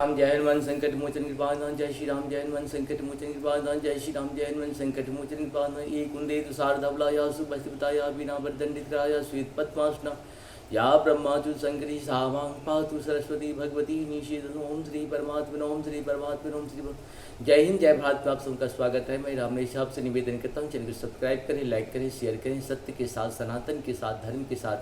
राम जय हनुमान संकट मोचन कृपानाथ जय श्री राम जय हनुमान संकट मोचन कृपानाथ जय श्री राम जय हनुमान संकट मोचन कृपानाथ एक कुंडे तुषार धवलाया सुभस्ताया बिना वर्दंडितराया श्वेत पद्मासना या ब्रह्माचु शंकरी सावां पातु सरस्वती भगवती निषेधन ओम श्री परमात्मा ओम श्री परमात्मा ओम श्री। जय हिंद जय भारत में आप सबका स्वागत है। मैं रामनेश आपसे निवेदन करता हूँ, चैनल को सब्सक्राइब करें, लाइक करें, शेयर करें। सत्य के साथ, सनातन के साथ, धर्म के साथ,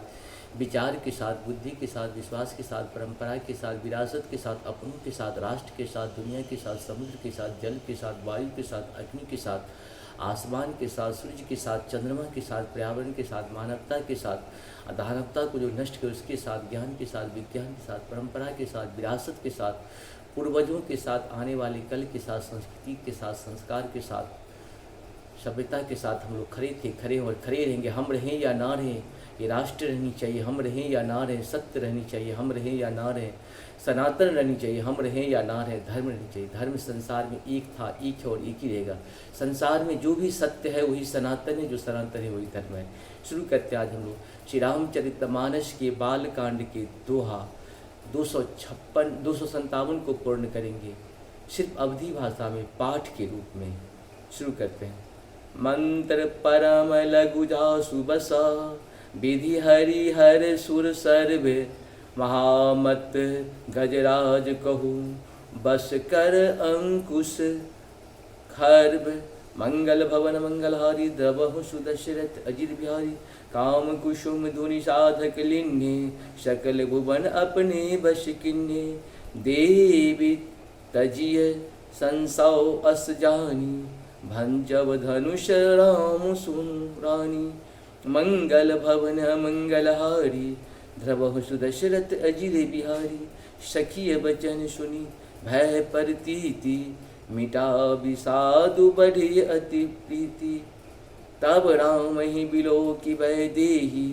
विचार के साथ, बुद्धि के साथ, विश्वास के साथ, परंपरा के साथ, विरासत के साथ, अपनों के साथ, राष्ट्र के साथ, दुनिया के साथ, समुद्र के साथ, जल के साथ, वायु के साथ, अग्नि के साथ, आसमान के साथ, सूर्य के साथ, चंद्रमा के साथ, पर्यावरण के साथ, मानवता के साथ, अधानवता को जो नष्ट करे उसके साथ, ज्ञान के साथ, विज्ञान के साथ, परंपरा के साथ, विरासत के साथ, पूर्वजों के साथ, आने वाले कल के साथ, संस्कृति के साथ, संस्कार के साथ, सभ्यता के साथ हम लोग खड़े थे, खड़े और खड़े रहेंगे। हम रहें या ना रहें, ये राष्ट्र रहनी चाहिए, हम रहें या ना रहें, सत्य रहनी चाहिए, हम रहें या ना रहें, सनातन रहनी चाहिए, हम रहें या ना रहें, धर्म रहनी चाहिए। धर्म संसार में एक था, एक है और एक ही रहेगा। संसार में जो भी सत्य है वही सनातन है, जो सनातन है वही धर्म है। शुरू करते आज हम लोग श्री रामचरितमानस के बाल कांड के दोहा 257 को पूर्ण करेंगे, सिर्फ अवधी भाषा में पाठ के रूप में। शुरू करते हैं। मंत्र परम लघु जासु बसा, विधि हरि हर सुर सर्व, महामत गजराज कहू, बस कर अंकुश खर्ब। मंगल भवन मंगलहारी, द्रवहु सुदशरथ अजित बिहारी, काम कुसुम धुनि साधक लिन्हे, सकल भुवन अपने बश किन्हे। देवी तजिय संसौ अस जानी, भंजव धनुष राम सुरानी। मंगल भवन मंगलहारी, ध्रुव सुदशरथ अजित बिहारी। सखिय बचन सुनी भय प्रतीति, मिटा विषादु बढ़ी अति प्रीति। तब राम ही बिलो की भय देही,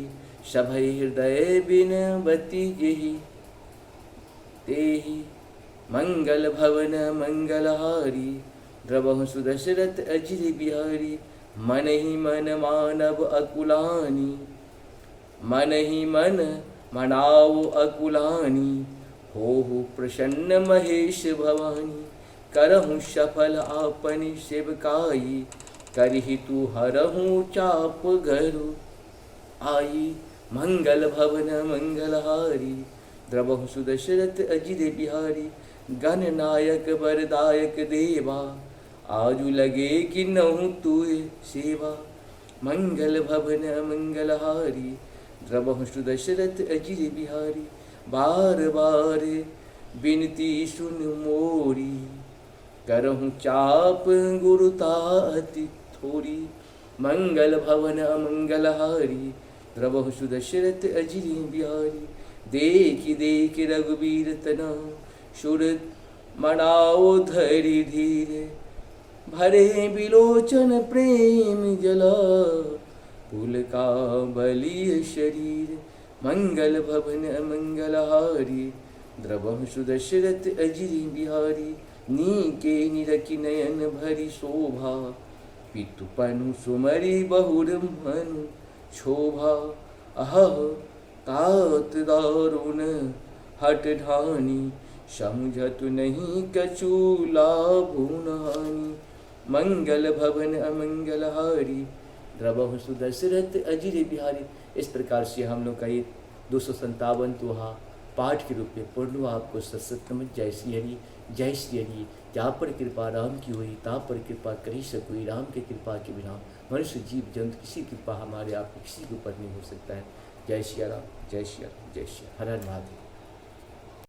सभय हृदय बिनवती यही तेहि। मंगल भवन मंगलहारी, द्रवहु सुदशरथ अजित बिहारी। मन ही मन मानव अकुलानी, मन ही मन मनाओ अकुलानी। हो प्रसन्न महेश भवानी, करहूँ सफल आपनी सेवकाई। करहि तू हरहूँ चाप घरु आई। मंगल भवन मंगलहारी, द्रवहु सुदशरथ अजित बिहारी। गणनायक वरदायक देवा, आजु लगे कि नहु तुय सेवा। मंगल भवन मंगलहारी, द्रवहु सुदशरथ अजित बिहारी। बार बार बिनती सुन मोरी, करहूँ चाप गुरुता अति थोरी। मंगल भवन मंगलहारी, द्रवहु सुदशरथ अजित बिहारी। देखि देखि रघुबीर तना, सुर मनाओ धरि धीरे। भरे बिलोचन प्रेम जला, पुलका बलिय शरीर। मंगल भवन मंगलहारी, द्रवहु सुदशरथ अजित बिहारी। नीके निरखि नयन भरी शोभा, पितु पनु सुमरि बहुर मनु शोभा। अहह तात दारुण हट ढानी, समझतु नहीं कछु लाभु हानि। मंगल भवन अमंगलहारी, द्रवहु सुदशरथ अजित बिहारी। इस प्रकार से हम लोग का ये 257 दोहा पाठ के रूप में पूर्ण हुआ। आपको सत्सत नमः। जय श्री हरि, जय श्री हरि। जहाँ पर कृपा राम की हुई, तहाँ पर कृपा करी सकोई। राम के कृपा के बिना मनुष्य जीव जंतु किसी कृपा हमारे आपको किसी के ऊपर नहीं हो सकता है। जय श्री राम, जय श्री राम, जय श्री हर हर महादेव।